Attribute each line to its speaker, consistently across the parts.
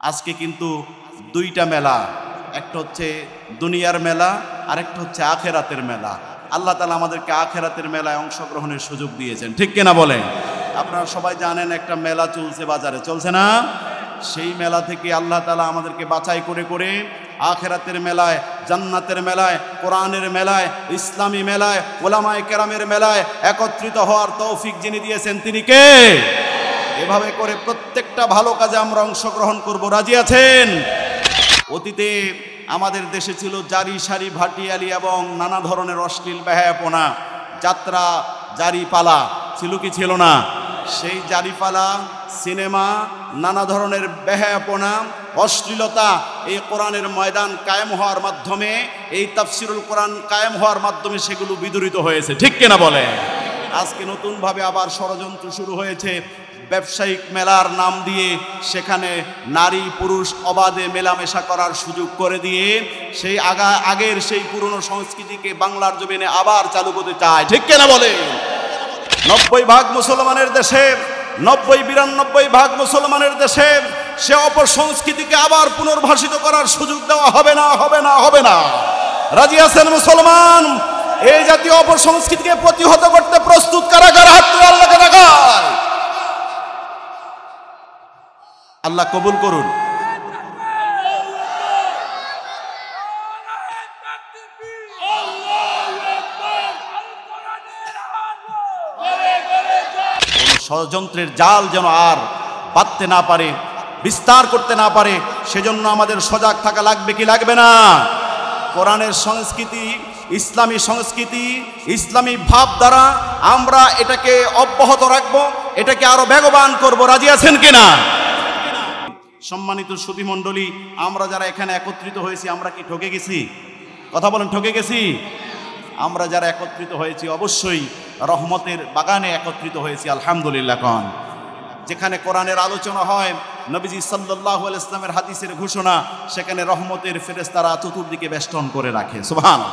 Speaker 1: আজকে কিন্তু দুইটা মেলা, একটা হচ্ছে দুনিয়ার মেলা, আরেকটা হচ্ছে আখেরাতের মেলা। আল্লাহ তাআলা আমাদেরকে আখেরাতের মেলায় অংশগ্রহণের সুযোগ দিয়েছেন, ঠিক কিনা বলেন? আপনারা সবাই জানেন একটা মেলা চলছে, বাজারে চলছে না? সেই মেলা থেকে আল্লাহ তাআলা আমাদেরকে বাছাই করে করে আখেরাতের মেলায়, জান্নাতের মেলায়, কোরআনের মেলায়, ইসলামী মেলায়, ওলামায়ে কেরামের মেলায় একত্রিত হওয়ার তৌফিক যিনি দিয়েছেন তিনি কে? এভাবে করে প্রত্যেকটা ভালো কাজে আমরা অংশগ্রহণ করব। রাজি আছেন? অতীতে আমাদের দেশে ছিল জারি সারি ভাটিয়ালি এবং নানা ধরনের অশ্লীল বেহায়াপনা, যাত্রা, জারিপালা ছিল কি ছিল না? সেই জারিপালা, সিনেমা, নানা ধরনের বেহায়াপনা, অশ্লীলতা এই কোরআনের ময়দান কায়েম হওয়ার মাধ্যমে, এই তাফসিরুল কোরআন কায়েম হওয়ার মাধ্যমে সেগুলো বিদূরিত হয়েছে, ঠিক কিনা বলে? আজকে নতুনভাবে আবার ষড়যন্ত্র শুরু হয়েছে। ব্যবসায়িক মেলার নাম দিয়ে সেখানে নারী পুরুষ অবাধে মেলামেশা করার সুযোগ করে দিয়ে সেই আগের সেই পুরনো সংস্কৃতিকে বাংলার জমিনে আবার চালু করতে চায়, ঠিক কিনা বলে? 90% মুসলমানের দেশে, 90-92% মুসলমানের দেশে সে অপসংস্কৃতিকে আবার পুনর্বাসিত করার সুযোগ দেওয়া হবে না, হবে না, হবে না। রাজি আছেন মুসলমান? এই জাতীয় অপসংস্কৃতিকে প্রতিহত করতে প্রস্তুত কারা কারা? হাত তুলে আল্লাহকে দেখায়। আল্লাহ কবুল করুন। ষড়যন্ত্রের জাল যেন আর পাততে না পারে, বিস্তার করতে না পারে, সেজন্য আমাদের সজাগ থাকা লাগবে কি লাগবে না? কোরআনের সংস্কৃতি, ইসলামী সংস্কৃতি, ইসলামী ভাব দ্বারা আমরা এটাকে অব্যাহত রাখবো, এটাকে আরো বেগবান করব। রাজি আছেন কিনা? সম্মানিত সুধী মণ্ডলী, আমরা যারা এখানে একত্রিত হয়েছি, আমরা কি ঠকে গেছি? কথা বলেন, ঠকে গেছি? আমরা যারা একত্রিত হয়েছি অবশ্যই রহমতের বাগানে একত্রিত হয়েছি, আলহামদুলিল্লাহ। কন যেখানে কোরআনের আলোচনা হয়, নবীজি সাল্লাল্লাহু আলাইহি ওয়াসাল্লামের হাদিসের ঘোষণা, সেখানে রহমতের ফেরেশতারা চতুর্দিকে বেষ্টন করে রাখে। সুবহানাল্লাহ।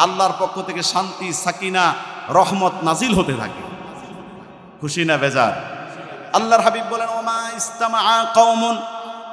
Speaker 1: আল্লাহর পক্ষ থেকে শান্তি, সাকিনা, রহমত নাজিল হতে থাকে। খুশি না বেজার? আল্লাহর হাবিব বলেন, ওমা ইস্তামা কওমুন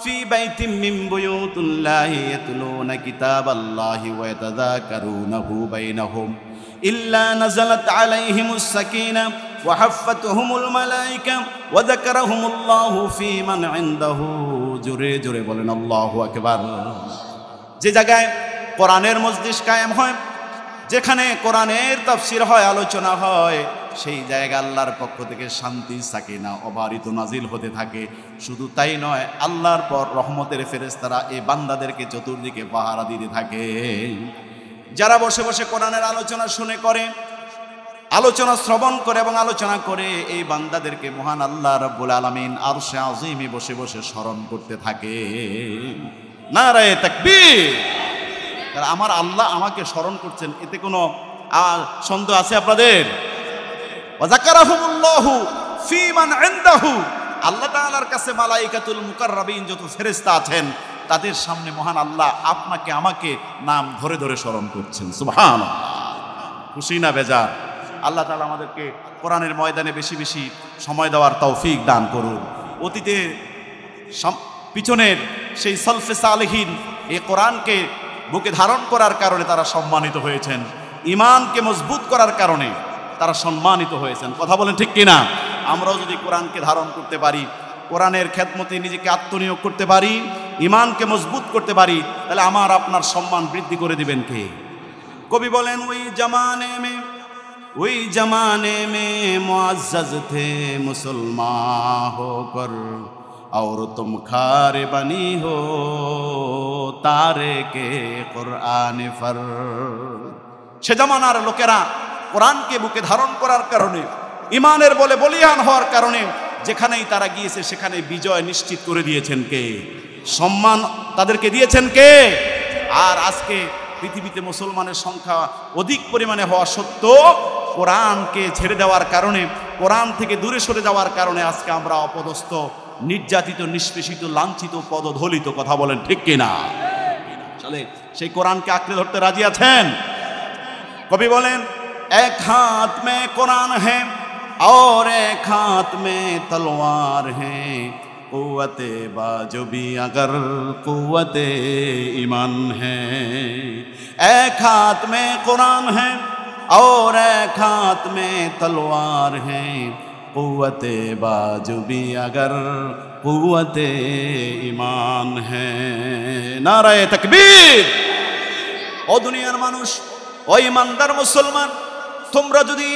Speaker 1: ফি বাইতিম মিন বুয়ুতিল্লাহি ইয়াতলুনা কিতাবাল্লাহি ওয়া ইয়াতাযাকারুনাহু বাইনাহুম ইল্লা নাযালাত আলাইহিমুস সাকিনা ওয়া হাফফাতুহুমুল মালায়েকা ওয়া যাকারাহুমুল্লাহু ফি মান ইনদাহু। জোরে জোরে বলেন আল্লাহু আকবার। যে জায়গায় কোরআনের মজলিস কায়েম হয়, যেখানে কোরআনের তাফসীর হয়, আলোচনা হয়, সেই জায়গা আল্লাহর পক্ষ থেকে শান্তি, সাকিনা অবারিত নাজিল হতে থাকে। শুধু তাই নয়, আল্লাহর পর রহমতের ফেরেশতারা এই বান্দাদেরকে চতুর্দিকে পাহারা দিতে থাকে। যারা বসে বসে কোরআনের আলোচনা শুনে করে, আলোচনা শ্রবণ করে এবং আলোচনা করে, এই বান্দাদেরকে মহান আল্লাহ রাব্বুল আলামিন আরশে আজিমে বসে বসে স্মরণ করতে থাকে। নারায়ে তাকবীর। আমার আল্লাহ আমাকে স্মরণ করছেন, এতে কোনো সন্দেহ আছে আপনাদের? ওয়াযাকারাহুমুল্লাহু ফী মান ইনদাহু। আল্লাহ তাআলার কাছে মালায়েকাতুল মুকাররাবিন যত ফেরেশতা আছেন, তাদের সামনে মহান আল্লাহ আপনাকে আমাকে নাম ধরে ধরে স্মরণ করছেন। সুবহানাল্লাহ। খুশি না বেজার? আল্লাহ তাআলা আমাদেরকে কোরআনের ময়দানে বেশি বেশি সময় দেওয়ার তৌফিক দান করুন। অতীতে পিছনের সেই সালফে সালেহিন এই কোরআনকে বুকে ধারণ করার কারণে তারা সম্মানিত হয়েছেন, ঈমানকে মজবুত করার কারণে তারা সম্মানিত হয়েছেন। কথা বলেন ঠিক কিনা? আমরাও যদি কোরআনকে ধারণ করতে পারি, কোরআনের খেদমতে নিজেকে আত্মনিয়োগ করতে পারি, ঈমানকে মজবুত করতে পারি, তাহলে আমার আপনার সম্মান বৃদ্ধি করে দিবেন কে? কবি বলেন, ওই জমানে মে মুআজ্জাজ থে মুসলমান হোকর और तुम खारे बनी हो तारे के कुरआन फर। সে জামানার লোকেরা কোরআনকে বুকে ধারণ করার কারণে, ইমানের বলে বলিয়ান হওয়ার কারণে যেখানেই তারা গিয়েছে সেখানে বিজয় নিশ্চিত করে দিয়েছেন কে? সম্মান তাদেরকে দিয়েছেন কে? আর আজকে পৃথিবীতে মুসলমানের সংখ্যা অধিক পরিমাণে হওয়া সত্ত্বেও কোরআনকে ছেড়ে দেওয়ার কারণে, কোরআন থেকে দূরে সরে যাওয়ার কারণে আজকে আমরা অপদস্থ, নির্যাতিত, নিষ্পেষিত, লাঞ্ছিত, পদধলিত। কথা বলেন ঠিক কিনা? চলে সেই কোরআনকে আঁকড়ে ধরতে রাজি আছেন? কবি বলেন, এক হাত মে কোরআন है और एक हाथ में तलवार है, कुव्वते बाजो भी अगर कुव्वते ईमान है। एक हाथ में कुरान है और एक हाथ में तलवार है, कुव्वते बाजो भी अगर कुव्वते ईमान है। नाराए तकबीर। ও দুনিয়ার মানুষ, ও ইমানদার মুসলমান, তোমরা যদি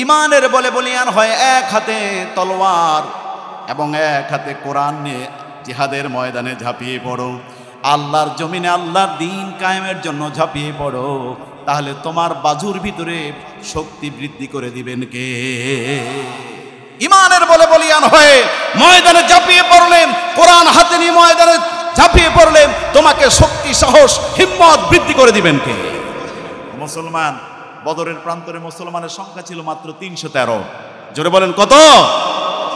Speaker 1: ইমানের বলে বলিয়ান হয়, এক হাতে তলোয়ার এবং এক হাতে কোরআন নিয়ে জিহাদের ময়দানে ঝাঁপিয়ে পড়ো, আল্লাহর জমিনে আল্লাহর দ্বীন কায়েমের জন্য ঝাঁপিয়ে পড়ো, তাহলে তোমার বাজুর ভিতরে শক্তি বৃদ্ধি করে দিবেন কে? ইমানের বলে বলিয়ান হয়ে ময়দানে ঝাঁপিয়ে পড়লেন, কোরআন হাতে নিয়ে ময়দানে ঝাঁপিয়ে পড়লেন, তোমাকে শক্তি, সাহস, হিম্মত বৃদ্ধি করে দিবেন কে? মুসলমান, বদরের প্রান্তরে মুসলমানের সংখ্যা ছিল মাত্র 313। জোরে বলেন কত?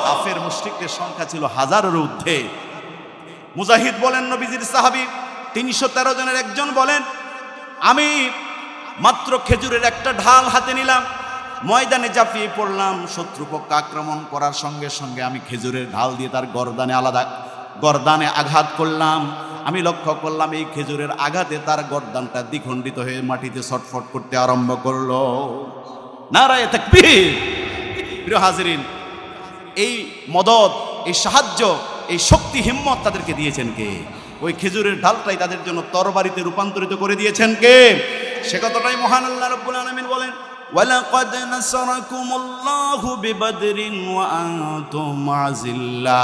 Speaker 1: কাফের মুশরিকদের সংখ্যা ছিল হাজারের ঊর্ধ্বে। মুজাহিদ বলেন, নবীজির সাহাবী 313 জনের একজন বলেন, আমি মাত্র খেজুরের একটা ঢাল হাতে নিলাম, ময়দানে ঝাঁপিয়ে পড়লাম, শত্রুপক্ষ আক্রমণ করার সঙ্গে সঙ্গে আমি খেজুরের ঢাল দিয়ে তার গর্দানে আঘাত করলাম। আমি লক্ষ্য করলাম এই খেজুরের আঘাতে তার গর্দানটা দ্বিখণ্ডিত হয়ে মাটিতে ছটফট করতে আরম্ভ করলো। নারায়ে তাকবীর। প্রিয় হাজিরিন, এই মদদ, এই সাহায্য, এই শক্তি, হিম্মত তাদেরকে দিয়েছেন কে? ওই খেজুরের ঢালটাই তাদের জন্য তরবারিতে রূপান্তরিত করে দিয়েছেন কে? সে কথাটাই মহান আল্লাহ রাব্বুল আলামিন বলেন, ওয়ালাকাদ নাসারাকুমুল্লাহু বিবদরিন ওয়া আনতুম আযিল্লাহ।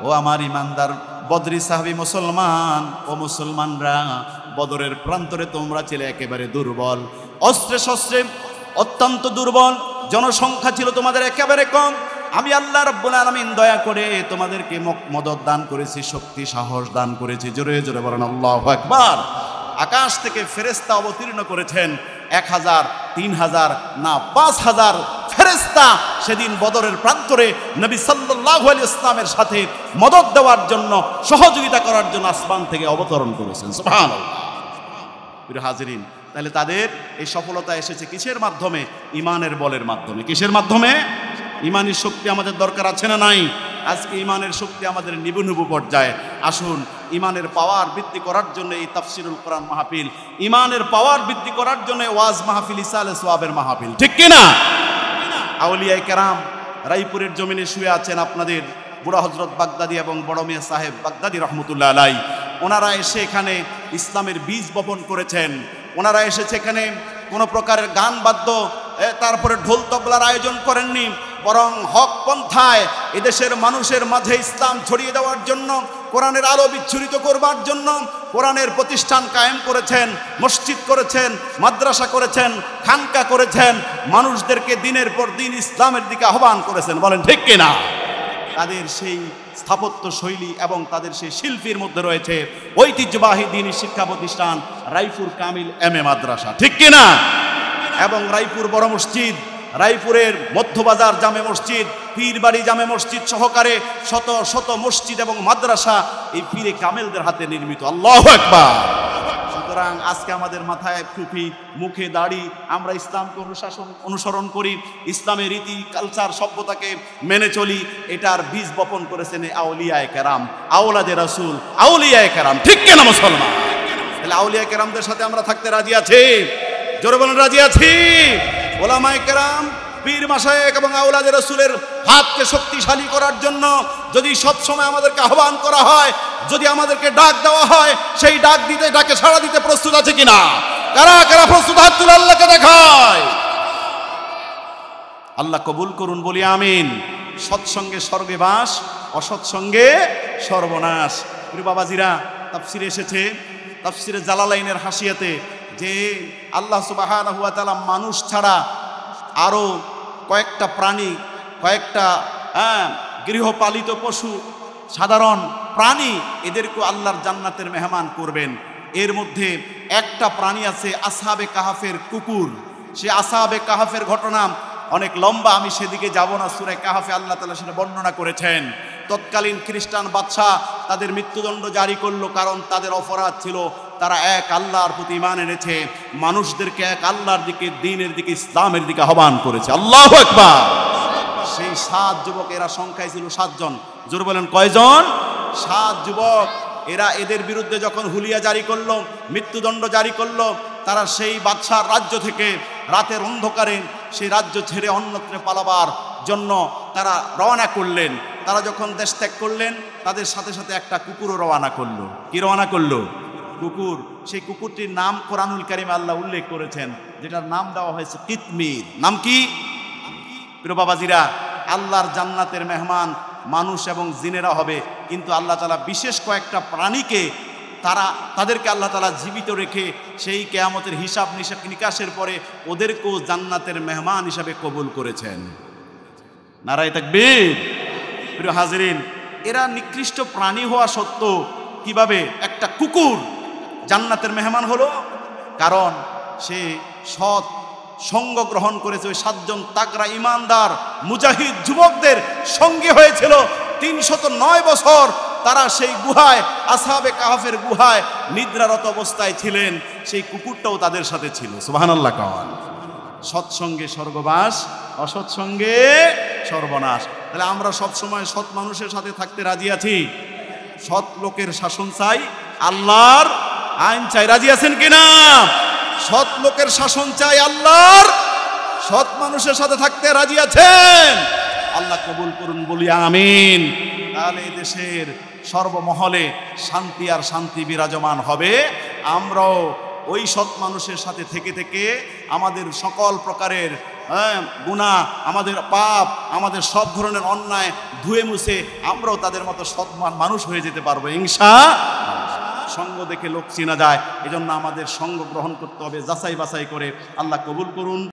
Speaker 1: ও আমার ইমানদার বদরি সাহাবী মুসলমান, ও মুসলমানরা, বদরের প্রান্তরে তোমরা ছিলে একেবারে দুর্বল, অস্ত্রে শস্ত্রে অত্যন্ত দুর্বল, জনসংখ্যা ছিল তোমাদের একেবারে কম। আমি আল্লাহ রাব্বুল আলামিন দয়া করে তোমাদেরকে মদদ দান করেছি, শক্তি, সাহস দান করেছি। জোরে জোরে বলেন আল্লাহু আকবার। আকাশ থেকে ফেরেশতা অবতীর্ণ করেছেন 1000, 3000 না 5000 ফেরেশতা সেদিন বদরের প্রান্তরে নবী সাল্লাল্লাহু আলাইহি ওয়াসাল্লামের সাথে মদদ দেওয়ার জন্য, সহযোগিতা করার জন্য আসমান থেকে অবতরণ করেছেন। সুবহানাল্লাহ। প্রিয় হাজিরিন, তাহলে তাদের এই সফলতা এসেছে কিসের মাধ্যমে? ইমানের বলের মাধ্যমে। কিসের মাধ্যমে? ইমানের শক্তি আমাদের দরকার আছে না নাই? আজকে ইমানের শক্তি আমাদের নিবু নিবু পর্যায়ে। আসুন, ইমানের পাওয়ার বৃদ্ধি করার জন্য এই তাফসিরুল কোরআন মাহফিল, ইমানের পাওয়ার বৃদ্ধি করার জন্য ওয়াজ মাহফিল, ইসালে সওয়াবের মাহফিল, ঠিক কিনা? আউলিয়ায়ে কেরাম রায়পুরের জমিনে শুয়ে আছেন, আপনাদের বুড়া হজরত বাগদাদি এবং বড় মিয়া সাহেব বাগদাদি রহমতুল্লাহ আলাই। ওনারা এসে এখানে ইসলামের বীজ বপন করেছেন। ওনারা এসেছে এখানে কোনো প্রকারের গান বাদ্য, তারপরে ঢোল তবলার আয়োজন করেননি, বরং হক পন্থায় এদেশের মানুষের মাঝে ইসলাম ছড়িয়ে দেওয়ার জন্য, কোরআনের আলো বিচ্ছুরিত করবার জন্য কোরআনের প্রতিষ্ঠান কায়েম করেছেন, মসজিদ করেছেন, মাদ্রাসা করেছেন, খানকা করেছেন, মানুষদেরকে দিনের পর দিন ইসলামের দিকে আহ্বান করেছেন। বলেন ঠিক কিনা? তাদের সেই স্থাপত্য শৈলী এবং তাদের সেই শিল্পীর মধ্যে রয়েছে ঐতিহ্যবাহী দ্বীনি শিক্ষা প্রতিষ্ঠান রায়পুর কামিল এমএ মাদ্রাসা, ঠিক কিনা? এবং রায়পুর বড় মসজিদ, রায়পুরের মধ্যবাজার জামে মসজিদ, পীরবাড়ি জামে মসজিদ সহকারে শত শত মসজিদ এবং মাদ্রাসা এই পীরে কামেলদের হাতে নির্মিত। আল্লাহু আকবার। সুতরাং আজকে আমাদের মাথায় টুপি, মুখে দাড়ি, আমরা ইসলামকে অনুসরণ করি, ইসলামের রীতি, কালচার, সভ্যতাকে মেনে চলি, এটার বীজ বপন করেছেন আউলিয়ায়ে কেরাম, আওলাদে রাসূল, আউলিয়ায়ে কেরাম, ঠিক কিনা মুসলমান? তাহলে আউলিয়ায়ে কেরামদের সাথে আমরা থাকতে রাজি আছি? জোরে বলেন রাজি আছি? ওলামায়ে কেরাম, পীর মাশায়েখ এবং আওলাদে রাসূলের হাতকে শক্তিশালী করার জন্য যদি সব সময় আমাদেরকে আহ্বান করা হয়, যদি আমাদেরকে ডাক দেওয়া হয়, সেই ডাকে সাড়া দিতে প্রস্তুত আছে কিনা? কারা কারা প্রস্তুত? হাত তুলে আল্লাহকে দেখায়। আল্লাহ কবুল করুন, বলি আমিন। সৎসঙ্গে স্বর্গে বাস, অসৎসঙ্গে সর্বনাশ। প্রিয় বাবাজিরা, তাফসিরে এসেছে, তাফসিরে জালালাইনের হাসিয়াতে, যে আল্লাহ সুবহানাহু ওয়া তাআলা মানুষ ছাড়া আরো কয়েকটা প্রাণী, কয়েকটা গৃহপালিত পশু, সাধারণ প্রাণী, এদেরকে আল্লাহর জান্নাতের মেহমান করবেন। এর মধ্যে একটা প্রাণী আছে আসহাবে কাহাফের কুকুর। সে আসহাবে কাহাফের ঘটনা অনেক লম্বা, আমি সেদিকে যাব না। সূরা কাহাফে আল্লাহ তাআলা সেটা বর্ণনা করেছেন। তৎকালীন খ্রিস্টান বাদশাহ তাদের মৃত্যুদণ্ড জারি করলো, কারণ তাদের অপরাধ ছিল তারা এক আল্লাহর প্রতি ঈমান এনেছে, মানুষদেরকে এক আল্লাহর দিকে, দ্বীনের দিকে, ইসলামের দিকে আহ্বান করেছে। আল্লাহু আকবার। সেই 7 যুবক, এরা সংখ্যায় ছিল 7 জন। জোর বলেন কয়জন? 7 যুবক। এদের বিরুদ্ধে যখন হুলিয়া জারি করলো, মৃত্যুদণ্ড জারি করলো, তারা সেই বাদশার রাজ্য থেকে রাতের অন্ধকারে সেই রাজ্য ছেড়ে অন্যত্র পালাবার জন্য তারা রওনা করলেন। তারা যখন দেশ ত্যাগ করলেন, তাদের সাথে সাথে একটা কুকুরও রওনা করলো। কি রওনা করলো? কুকুর। সেই কুকুরটির নাম কোরআনুল কারীমে আল্লাহ উল্লেখ করেছেন, যেটার নাম দেওয়া হয়েছে কিতমির। নাম কি? প্রিয় বাবাজিরা, আল্লাহর জান্নাতের মেহমান মানুষ এবং জিনেরা হবে, কিন্তু আল্লাহ তাআলা বিশেষ কয়েকটা প্রাণীকে তাদেরকে আল্লাহ তাআলা জীবিত রেখে সেই কিয়ামতের হিসাব নিকাশের পরে ওদেরকেও জান্নাতের মেহমান হিসাবে কবুল করেছেন। নারায়ে তাকবীর। প্রিয় হাজিরিন, এরা নিকৃষ্ট প্রাণী হওয়া সত্ত্বেও কিভাবে একটা কুকুর জান্নাতের মেহমান হলো? কারণ সে সৎ সঙ্গ গ্রহণ করেছে। ওই 7 জন তাগড়া ইমানদার মুজাহিদ যুবকদের সঙ্গী হয়েছিল 309 বছর। তারা সেই গুহায়, আসহাবে কাহাফের গুহায় নিদ্রারত অবস্থায় ছিলেন। সেই কুকুরটাও তাদের সাথে ছিল। সুবহানাল্লাহ কাওয়ান। সৎসঙ্গে স্বর্গবাস, অসৎসঙ্গে সর্বনাশ। তাহলে আমরা সব সময় সৎ মানুষের সাথে থাকতে রাজি আছি? সৎ লোকের শাসন চাই, আল্লাহর আইন চাই। রাজি আছেন কিনা? সৎ লোকের শাসন চাই, আল্লাহর সৎ মানুষের সাথে থাকতে রাজি আছেন? আল্লাহ কবুল করুন, বলি আমিন। তাহলে এই দেশের সর্বমহলে শান্তি আর শান্তি বিরাজমান হবে। আমরাও ওই সৎ মানুষের সাথে থেকে থেকে আমাদের সকল প্রকারের গুনাহ, আমাদের পাপ, আমাদের সব ধরনের অন্যায় ধুয়ে মুছে আমরাও তাদের মতো সৎ মানুষ হয়ে যেতে পারবো ইনশাআল্লাহ। সঙ্গ দেখে লোক চেনা যায়, এজন্য আমাদের সঙ্গ গ্রহণ করতে হবে যাচাই বাছাই করে। আল্লাহ কবুল করুন।